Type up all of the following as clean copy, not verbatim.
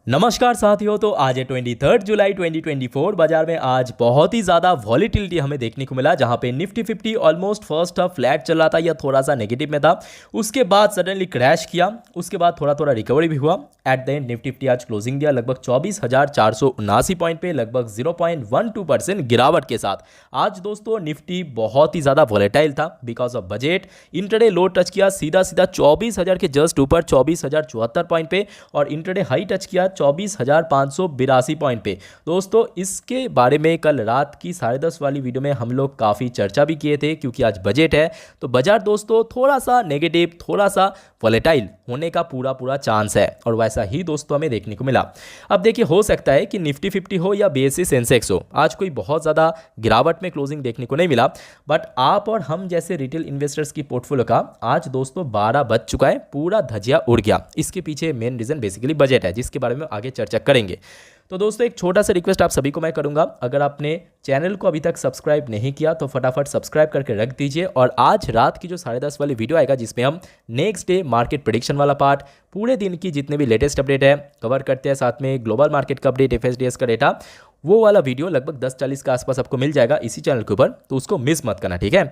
नमस्कार साथियों। तो आज है 23 जुलाई 2024। बाजार में आज बहुत ही ज़्यादा वॉलीटिलिटी हमें देखने को मिला, जहां पे Nifty 50 almost first half flat चल रहा था या थोड़ा सा नेगेटिव में था। उसके बाद सडनली क्रैश किया, उसके बाद थोड़ा थोड़ा रिकवरी भी हुआ। एट द एंड निफ्टी 50 आज क्लोजिंग दिया लगभग 24,479 पॉइंट पे, लगभग 0.12% गिरावट के साथ। आज दोस्तों निफ्टी बहुत ही ज़्यादा वॉलेटाइल था because of budget. Intraday low touch किया सीधा सीधा 24,000 के जस्ट ऊपर 24,074 पॉइंट पे, और इंटरडे हाई टच किया 24,582 पॉइंट पे। दोस्तों इसके बारे में कल रात की 10:30 वाली वीडियो में हम लोग काफ़ी चर्चा भी किए थे, क्योंकि आज बजट है तो बाजार दोस्तों थोड़ा सा नेगेटिव, थोड़ा सा वॉलेटाइल होने का पूरा चांस है, और वैसा ही दोस्तों हमें देखने को मिला। अब देखिए, हो सकता है कि निफ्टी 50 हो या बीएसई सेंसेक्स हो, आज कोई बहुत ज़्यादा गिरावट में क्लोजिंग देखने को नहीं मिला। बट आप और हम जैसे रिटेल इन्वेस्टर्स की पोर्टफोलियो का आज दोस्तों 12 बज चुका है, पूरा धजिया उड़ गया। इसके पीछे मेन रीज़न बेसिकली बजट है, जिसके बारे में आगे चर्चा करेंगे। तो दोस्तों एक छोटा सा रिक्वेस्ट आप सभी को मैं करूंगा, अगर आपने चैनल को अभी तक सब्सक्राइब नहीं किया तो फटाफट सब्सक्राइब करके रख दीजिए। और आज रात की जो 10:30 वाली वीडियो आएगा, जिसमें हम नेक्स्ट डे मार्केट प्रेडिक्शन वाला पार्ट, पूरे दिन की जितने भी लेटेस्ट अपडेट है कवर करते हैं, साथ में ग्लोबल मार्केट का अपडेट, एफएसडीएस का डेटा, वो वाला वीडियो लगभग 10:40 के आसपास आपको मिल जाएगा इसी चैनल के ऊपर, तो उसको मिस मत करना, ठीक है।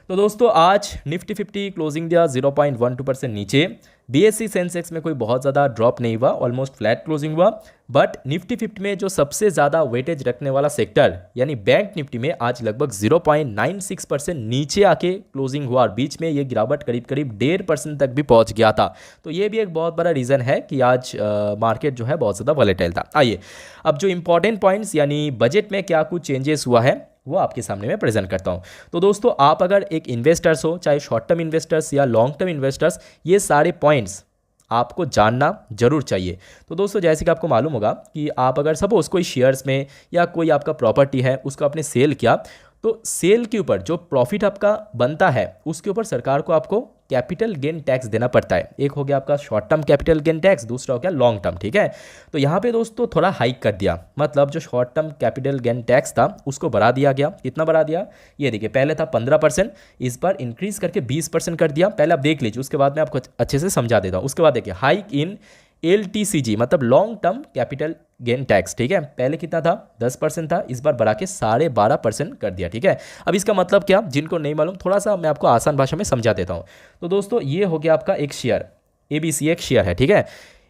तो दोस्तों आज निफ्टी 50 क्लोजिंग दिया 0.12% नीचे। बीएसई सेंसेक्स में कोई बहुत ज़्यादा ड्रॉप नहीं हुआ, ऑलमोस्ट फ्लैट क्लोजिंग हुआ। बट निफ्टी 50 में जो सबसे ज़्यादा वेटेज रखने वाला सेक्टर यानी बैंक निफ्टी में आज लगभग 0.96% नीचे आके क्लोजिंग हुआ, और बीच में ये गिरावट करीब करीब 1.5% तक भी पहुंच गया था। तो ये भी एक बहुत बड़ा रीज़न है कि आज मार्केट जो है बहुत ज़्यादा वॉलेटाइल था। आइए अब जो इंपॉर्टेंट पॉइंट्स यानी बजट में क्या कुछ चेंजेस हुआ है वो आपके सामने मैं प्रेजेंट करता हूं। तो दोस्तों आप अगर एक इन्वेस्टर्स हो, चाहे शॉर्ट टर्म इन्वेस्टर्स या लॉन्ग टर्म इन्वेस्टर्स, ये सारे पॉइंट्स आपको जानना जरूर चाहिए। तो दोस्तों जैसे कि आपको मालूम होगा कि आप अगर सपोज कोई शेयर्स में या कोई आपका प्रॉपर्टी है उसको आपने सेल किया, तो सेल के ऊपर जो प्रॉफिट आपका बनता है उसके ऊपर सरकार को आपको कैपिटल गेन टैक्स देना पड़ता है। एक हो गया आपका short term capital gain tax, दूसरा हो गया लॉन्ग टर्म, ठीक है। तो यहाँ पे दोस्तों थोड़ा हाइक कर दिया, मतलब जो short term capital gain tax था उसको बढ़ा दिया गया। कितना बढ़ा दिया, ये देखिए, पहले था 15%, इस बार इंक्रीज करके 20% कर दिया। पहले आप देख लीजिए, उसके बाद मैं आपको अच्छे से समझा देता हूँ। उसके बाद देखिए, हाइक इन LTCG मतलब long term capital gain tax, ठीक है। पहले कितना था, 10% था, इस बार बढ़ा के 12.5% कर दिया, ठीक है। अब इसका मतलब क्या, जिनको नहीं मालूम थोड़ा सा मैं आपको आसान भाषा में समझा देता हूँ। तो दोस्तों ये हो गया आपका एक शेयर, ABC एक शेयर है, ठीक है।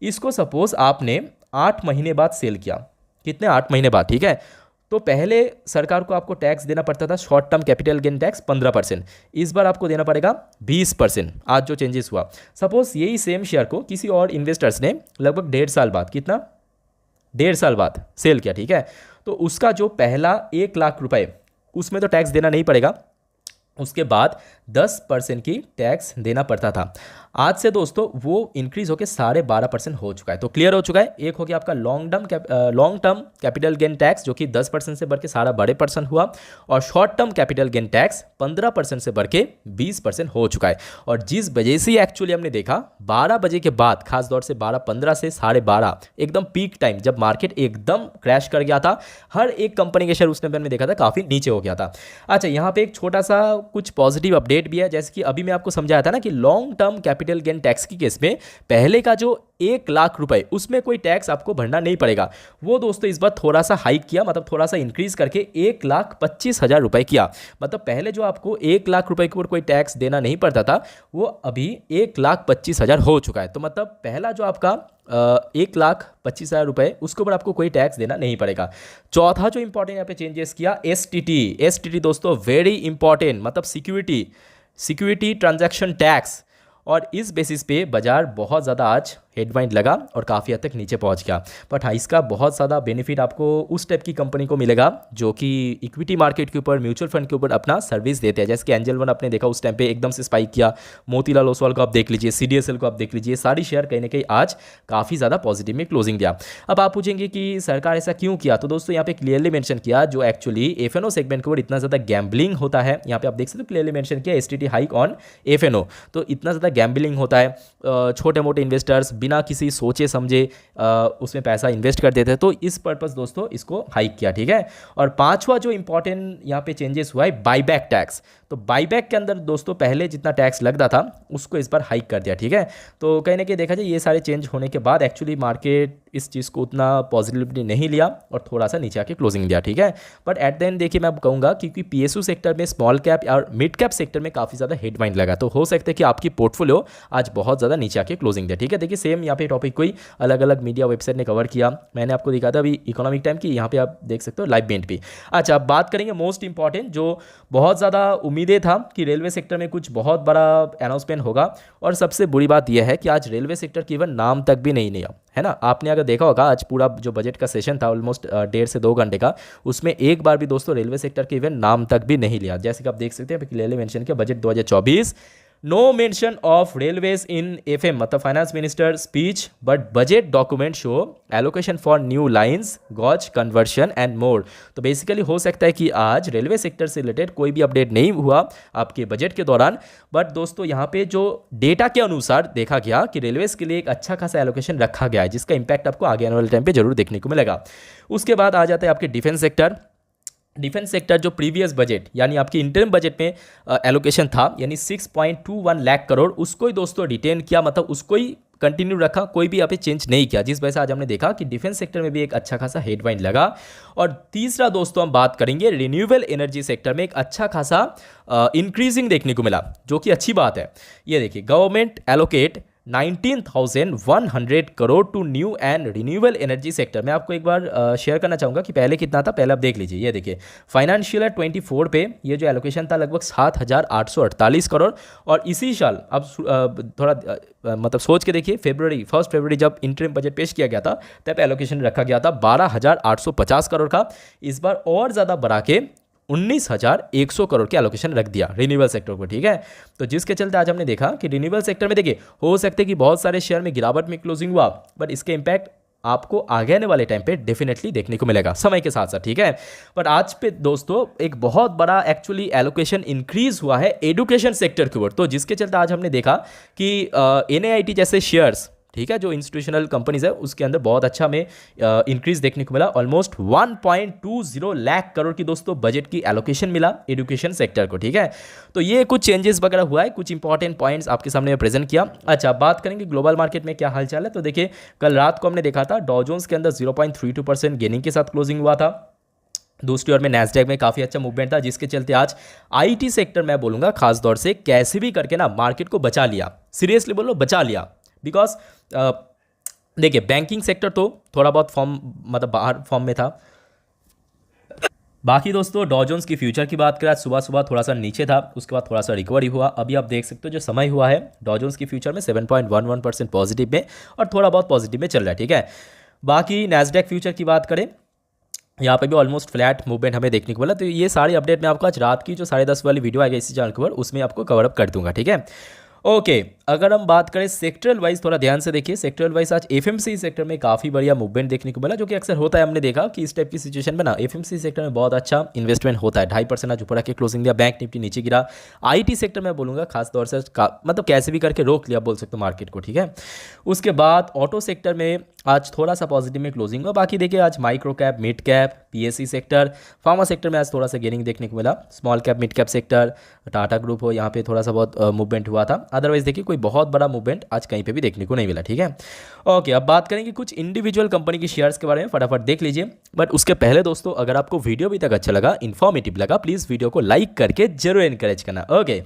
इसको सपोज आपने 8 महीने बाद सेल किया, कितने, 8 महीने बाद, ठीक है। तो पहले सरकार को आपको टैक्स देना पड़ता था, short term capital gain tax 15%, इस बार आपको देना पड़ेगा 20%। आज जो चेंजेस हुआ, सपोज यही सेम शेयर को किसी और इन्वेस्टर्स ने लगभग 1.5 साल बाद, कितना, 1.5 साल बाद सेल किया, ठीक है। तो उसका जो पहला 1 लाख रुपए, उसमें तो टैक्स देना नहीं पड़ेगा, उसके बाद 10% की टैक्स देना पड़ता था। आज से दोस्तों वो इंक्रीज होकर 12.5% हो चुका है। तो क्लियर हो चुका है। एक हो गया आपका long term capital gain tax, जो कि 10% से बढ़ के 12.5% हुआ, और short term capital gain tax 15% से बढ़ के 20% हो चुका है। और जिस वजह से एक्चुअली हमने देखा 12 बजे के बाद, खासतौर से 12:15 से 12:30 एकदम पीक टाइम, जब मार्केट एकदम क्रैश कर गया था, हर एक कंपनी के शेयर उसने मैंने देखा था काफ़ी नीचे हो गया था। अच्छा, यहाँ पे एक छोटा सा कुछ पॉजिटिव अपडेट भी है, जैसे कि अभी मैं आपको समझाया था ना कि long term capital gain tax की केस में पहले का जो 1 लाख रुपए, उसमें कोई टैक्स आपको भरना नहीं पड़ेगा। वो दोस्तों इस बार थोड़ा सा हाइक किया, मतलब थोड़ा सा इंक्रीज करके 1,25,000 रुपए किया। मतलब पहले जो आपको 1 लाख रुपए के ऊपर कोई टैक्स देना नहीं पड़ता था, वो अभी 1,25,000 हो चुका है। तो मतलब पहला जो आपका 1,25,000 रुपए, उसके ऊपर आपको कोई टैक्स देना नहीं पड़ेगा। चौथा जो इंपॉर्टेंट यहाँ पे चेंजेस किया, एसटीटी दोस्तों वेरी इंपॉर्टेंट, मतलब सिक्योरिटी ट्रांजैक्शन टैक्स। और इस बेसिस पे बाजार बहुत ज़्यादा आज हेडवाइंड लगा और काफ़ी हद तक नीचे पहुंच गया। बट हाँ, इसका बहुत ज़्यादा बेनिफिट आपको उस टाइप की कंपनी को मिलेगा जो कि इक्विटी मार्केट के ऊपर, म्यूचुअल फंड के ऊपर अपना सर्विस देते हैं। जैसे कि एंजल वन आपने देखा, उस टाइम पे एकदम से स्पाइक किया। मोतीलाल ओसवाल को आप देख लीजिए, CDSL को आप देख लीजिए, सारी शेयर कहीं ना कहीं आज काफ़ी ज़्यादा पॉजिटिव में क्लोजिंग दिया। अब आप पूछेंगे कि सरकार ऐसा क्यों किया, तो दोस्तों यहाँ पे क्लियरली मेंशन किया, जो एक्चुअली FNO सेगमेंट के ऊपर इतना ज़्यादा गैम्बलिंग होता है, यहाँ पे आप देख सकते हो क्लियरली मेंशन किया, STT हाइक ऑन FNO। तो इतना ज़्यादा गैम्बलिंग होता है, छोटे मोटे इन्वेस्टर्स बिना किसी सोचे समझे उसमें पैसा इन्वेस्ट कर देते हैं। तो इस पर्पस दोस्तों इसको हाइक किया, ठीक है। और पांचवा जो इंपॉर्टेंट यहाँ पे चेंजेस हुआ है, बाईबैक टैक्स। तो बाईबैक के अंदर दोस्तों पहले जितना टैक्स लगता था उसको इस बार हाइक कर दिया, ठीक है। तो कहीं ना कहीं देखा जाए ये सारे चेंज होने के बाद एक्चुअली मार्केट इस चीज़ को उतना पॉजिटिवली नहीं लिया और थोड़ा सा नीचे आके क्लोजिंग दिया, ठीक है। बट एट द एंड देखिए मैं कहूँगा क्योंकि पीएसयू सेक्टर में स्मॉल कैप और मिड कैप सेक्टर में काफ़ी ज़्यादा हेडवाइन लगा, तो हो सकता है कि आपकी पोर्टफोलियो आज बहुत ज़्यादा नीचे आके क्लोजिंग दिया, ठीक है। देखिए सेम यहाँ पे टॉपिक कोई अलग अलग मीडिया वेबसाइट ने कवर किया, मैंने आपको दिखा था अभी इकोनॉमिक टाइम की, यहाँ पे आप देख सकते हो लाइव बेंट भी। अच्छा, अब बात करेंगे मोस्ट इंपॉर्टेंट, जो बहुत ज़्यादा उम्मीदें था कि रेलवे सेक्टर में कुछ बहुत बड़ा अनाउंसमेंट होगा, और सबसे बुरी बात यह है कि आज रेलवे सेक्टर की इवन नाम तक भी नहीं लिया, है ना। आपने अगर देखा होगा आज पूरा जो बजट का सेशन था ऑलमोस्ट 1.5 से 2 घंटे का, उसमें एक बार भी दोस्तों रेलवे सेक्टर के इवन नाम तक भी नहीं लिया। जैसे कि आप देख सकते हैं क्लियरली मेंशन किया budget 2024, no mention of railways in FM, मतलब finance minister speech, but budget document show allocation for new lines, gauge conversion and more. तो बेसिकली हो सकता है कि आज रेलवे सेक्टर से रिलेटेड कोई भी अपडेट नहीं हुआ आपके बजट के दौरान, बट दोस्तों यहाँ पे जो डेटा के अनुसार देखा गया कि रेलवेज के लिए एक अच्छा खासा एलोकेशन रखा गया है, जिसका इंपैक्ट आपको आगे आने वाले टाइम पे जरूर देखने को मिलेगा। उसके बाद आ जाता है आपके डिफेंस सेक्टर। डिफेंस सेक्टर जो प्रीवियस बजट यानी आपकी इंटरिम बजट में एलोकेशन था यानी 6.21 लाख करोड़, उसको ही दोस्तों रिटेन किया, मतलब उसको ही कंटिन्यू रखा, कोई भी यहाँ पे चेंज नहीं किया, जिस वजह से आज हमने देखा कि डिफेंस सेक्टर में भी एक अच्छा खासा हेडवाइन लगा। और तीसरा दोस्तों हम बात करेंगे रिन्यूएबल एनर्जी सेक्टर में एक अच्छा खासा इंक्रीजिंग देखने को मिला, जो कि अच्छी बात है। ये देखिए government allocate 19,100 crore to new and renewable energy sector. मैं आपको एक बार शेयर करना चाहूँगा कि पहले कितना था, पहले आप देख लीजिए। ये देखिए फाइनेंशियल 24 पे ये जो एलोकेशन था लगभग 7,848 करोड़, और इसी साल अब थोड़ा मतलब सोच के देखिए, 1 फरवरी जब इंटरिम बजट पेश किया गया था तब एलोकेशन रखा गया था 12,850 करोड़ का। इस बार और ज़्यादा बढ़ा के 19,100 करोड़ के एलोकेशन रख दिया रिन्यूएबल सेक्टर को, ठीक है। तो जिसके चलते आज हमने देखा कि रिन्यूएबल सेक्टर में देखिए हो सकता है कि बहुत सारे शेयर में गिरावट में क्लोजिंग हुआ, बट इसके इंपैक्ट आपको आगे आने वाले टाइम पे डेफिनेटली देखने को मिलेगा समय के साथ साथ, ठीक है। बट आज पे दोस्तों एक बहुत बड़ा एक्चुअली एलोकेशन इंक्रीज हुआ है एजुकेशन सेक्टर की ओर, तो जिसके चलते आज हमने देखा कि NIIT जैसे शेयर्स, ठीक है, जो इंस्टीट्यूशनल कंपनीज है उसके अंदर बहुत अच्छा हमें इंक्रीज देखने को मिला। ऑलमोस्ट 1.20 लाख करोड़ की दोस्तों बजट की एलोकेशन मिला एजुकेशन सेक्टर को, ठीक है। तो ये कुछ चेंजेस वगैरह हुआ है, कुछ इंपॉर्टेंट पॉइंट्स आपके सामने प्रेजेंट किया। अच्छा, बात करेंगे ग्लोबल मार्केट में क्या हालचाल है। तो देखिए कल रात को हमने देखा था डॉ जोन्स के अंदर 0.32% गेनिंग के साथ क्लोजिंग हुआ था। दूसरी ओर में नैस्डैक में काफ़ी अच्छा मूवमेंट था, जिसके चलते आज IT सेक्टर मैं बोलूँगा खास तौर से कैसे भी करके ना मार्केट को बचा लिया, सीरियसली बोलो बचा लिया। बिकॉज देखिए बैंकिंग सेक्टर तो थोड़ा बहुत फॉर्म मतलब बाहर फॉर्म में था। बाकी दोस्तों डॉ जोन्स की फ्यूचर की बात करें, आज सुबह सुबह थोड़ा सा नीचे था, उसके बाद थोड़ा सा रिकवरी हुआ। अभी आप देख सकते हो जो समय हुआ है डॉ जोन्स की फ्यूचर में 7.11% पॉजिटिव में और थोड़ा बहुत पॉजिटिव में चल रहा है, ठीक है। बाकी नैस्डैक फ्यूचर की बात करें, यहाँ पे भी ऑलमोस्ट फ्लैट मूवमेंट हमें देखने को मिला। तो ये सारी अपडेट मैं आपको आज रात की जो 10:30 वाली वीडियो आएगी इसी चैनल के ऊपर, उसमें आपको कवर अप कर दूंगा, ठीक है। ओके, अगर हम बात करें सेक्टरल वाइज, थोड़ा ध्यान से देखिए। सेक्टरल वाइज आज FMC सेक्टर में काफ़ी बढ़िया मूवमेंट देखने को मिला, जो कि अक्सर होता है। हमने देखा कि इस टाइप की सिचुएशन में ना FMC सेक्टर में बहुत अच्छा इन्वेस्टमेंट होता है। 2.5% आज ऊपर आके क्लोजिंग दिया, बैंक निफ्टी नीचे गिरा। IT सेक्टर में बोलूँगा खास तौर से मतलब कैसे भी करके रोक लिया बोल सकते हो मार्केट को, ठीक है। उसके बाद ऑटो सेक्टर में आज थोड़ा सा पॉजिटिव में क्लोजिंग हुआ। बाकी देखिए आज micro cap, mid cap, PSE sector, pharma sector में आज थोड़ा सा गेनिंग देखने को मिला। Small cap, mid cap sector, Tata group हो, यहाँ पे थोड़ा सा बहुत मूवमेंट हुआ था। अदरवाइज देखिए कोई बहुत बड़ा मूवमेंट आज कहीं पे भी देखने को नहीं मिला, ठीक है। ओके, अब बात करेंगे कुछ इंडिविजुअल कंपनी की शेयर्स के बारे में, फटाफट देख लीजिए। बट उसके पहले दोस्तों अगर आपको वीडियो अभी तक अच्छा लगा, इन्फॉर्मेटिव लगा, प्लीज़ वीडियो को लाइक करके जरूर एनकरेज करना। ओके,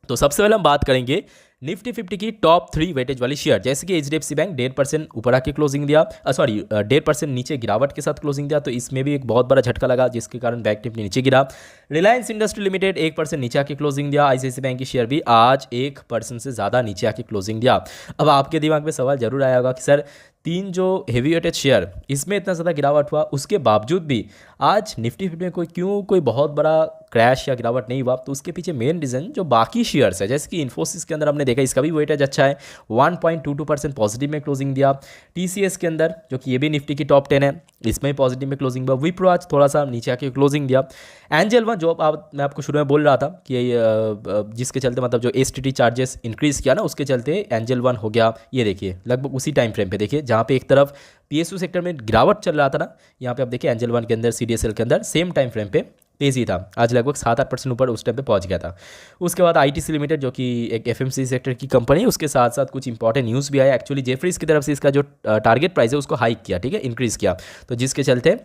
तो सबसे पहले हम बात करेंगे निफ्टी 50 की टॉप 3 वेटेज वाली शेयर, जैसे कि HDFC बैंक 1.5% ऊपर आके क्लोजिंग दिया, 1.5% नीचे गिरावट के साथ क्लोजिंग दिया, तो इसमें भी एक बहुत बड़ा झटका लगा, जिसके कारण बैंक निफ्टी नीचे गिरा। रिलायंस इंडस्ट्री लिमिटेड 1% नीचे आके क्लोजिंग दिया। ICICI बैंक की शेयर भी आज 1% से ज़्यादा नीचे आके क्लोजिंग दिया। अब आपके दिमाग में सवाल जरूर आया होगा कि सर 3 जो हेवी वेटेज शेयर इसमें इतना ज़्यादा गिरावट हुआ, उसके बावजूद भी आज निफ्टी 50 में कोई बहुत बड़ा क्रैश या गिरावट नहीं हुआ। तो उसके पीछे मेन रीज़न जो बाकी शेयर्स है, जैसे कि इन्फोसिस के अंदर हमने देखा इसका भी वेटेज अच्छा है, 1.22% पॉजिटिव में क्लोजिंग दिया। TCS के अंदर जो कि ये भी निफ्टी की टॉप 10 है, इसमें पॉजिटिव में क्लोजिंग हुआ। विप्रो आज थोड़ा सा नीचे आके क्लोजिंग दिया। एंजल वन जो मैं आपको शुरू में बोल रहा था कि जिसके चलते मतलब जो STT चार्जेस इंक्रीज़ किया ना, उसके चलते एंजल वन हो गया। ये देखिए लगभग उसी टाइम फ्रेम पे देखिए जहाँ पे एक तरफ PSU सेक्टर में गिरावट चल रहा था ना, यहाँ पे आप देखिए एंजल वन के अंदर, CDSL के अंदर सेम टाइम फ्रेम पे तेज़ी था, आज लगभग 7-8% ऊपर उस टाइम पे पहुंच गया था। उसके बाद आईटीसी लिमिटेड जो कि एक एफएमसीजी सेक्टर की कंपनी है, उसके साथ साथ कुछ इंपॉर्टेंट न्यूज़ भी आया। एक्चुअली जेफरीज की तरफ से इसका जो टारगेट प्राइस है उसको हाइक किया, ठीक है, इंक्रीज़ किया, तो जिसके चलते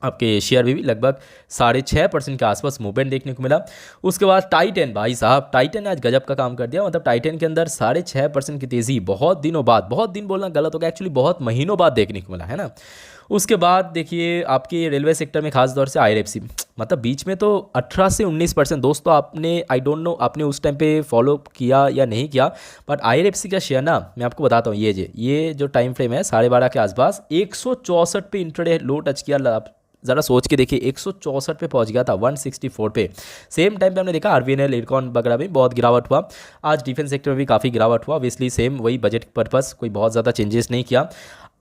आपके शेयर में भी लगभग 6.5% के आसपास मूवमेंट देखने को मिला। उसके बाद टाइटन, भाई साहब टाइटन ने आज गजब का काम कर दिया, मतलब टाइटन के अंदर 6.5% की तेज़ी बहुत दिनों बाद, बहुत दिन बोलना गलत होगा, एक्चुअली बहुत महीनों बाद देखने को मिला है ना। उसके बाद देखिए आपके रेलवे सेक्टर में खास तौर से आईआरएफसी, मतलब बीच में तो 18 से 19% दोस्तों, आपने आई डोंट नो आपने उस टाइम पे फॉलो किया या नहीं किया, बट आईआरएफसी का शेयर ना मैं आपको बताता हूँ, ये जो टाइम फ्रेम है 12:30 के आसपास 164 पे इंट्राडे लो टच किया। ज़रा सोच के देखिए 164 पे पहुंच गया था 164 पे। सेम टाइम पे हमने देखा आरबीएनएल, इरकॉन वगैरह में बहुत गिरावट हुआ। आज डिफेंस सेक्टर में भी काफ़ी गिरावट हुआ, ऑब्वियसली सेम वही बजट पर्पस, कोई बहुत ज़्यादा चेंजेस नहीं किया।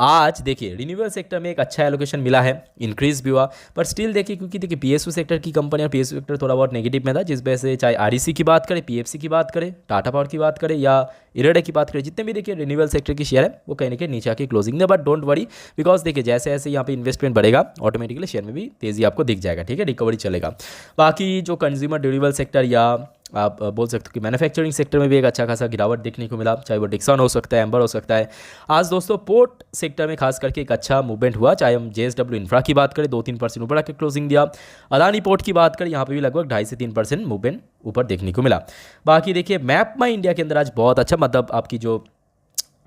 आज देखिए रिन्यूएबल सेक्टर में एक अच्छा एलोकेशन मिला है, इंक्रीज भी हुआ, पर स्टिल देखिए क्योंकि देखिए पीएसयू सेक्टर की कंपनी और पीएसयू सेक्टर थोड़ा बहुत नेगेटिव में था, जिस वजह से चाहे आरईसी की बात करें, पीएफसी की बात करें, टाटा पावर की बात करें या इरेडा की बात करें, जितने भी देखिए रिन्यूएबल सेक्टर की शेयर है वो कहीं ना कहीं नीचे आके क्लोजिंग है। बट डोंट वरी, बिकॉज देखिए जैसे जैसे यहाँ पे इन्वेस्टमेंट बढ़ेगा ऑटोमेटिकली शेयर में भी तेज़ी आपको दिख जाएगा, ठीक है, रिकवरी चलेगा। बाकी जो कंज्यूमर ड्यूरेबल सेक्टर या आप बोल सकते हो कि मैन्युफैक्चरिंग सेक्टर में भी एक अच्छा खासा गिरावट देखने को मिला, चाहे वो डिक्सन हो सकता है, एम्बर हो सकता है। आज दोस्तों पोर्ट सेक्टर में खास करके एक अच्छा मूवमेंट हुआ, चाहे हम जेएसडब्ल्यू इंफ्रा की बात करें 2-3% ऊपर आकर क्लोजिंग दिया। अदानी पोर्ट की बात करें यहाँ पे भी लगभग 2.5 से 3% मूवमेंट ऊपर देखने को मिला। बाकी देखिए मैप माई इंडिया के अंदर आज बहुत अच्छा, मतलब आपकी जो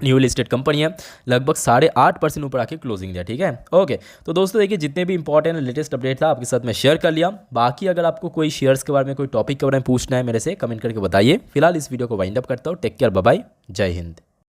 न्यू लिस्टेड कंपनी है लगभग 8.5% ऊपर आके क्लोजिंग दिया, ठीक है। ओके, तो दोस्तों देखिए जितने भी इंपॉर्टेंट लेटेस्ट अपडेट था आपके साथ मैं शेयर कर लिया। बाकी अगर आपको कोई शेयर्स के बारे में, कोई टॉपिक के बारे में पूछना है मेरे से कमेंट करके बताइए। फिलहाल इस वीडियो को वाइंड अप करता हूँ। टेक केयर, बाय बाय, जय हिंद।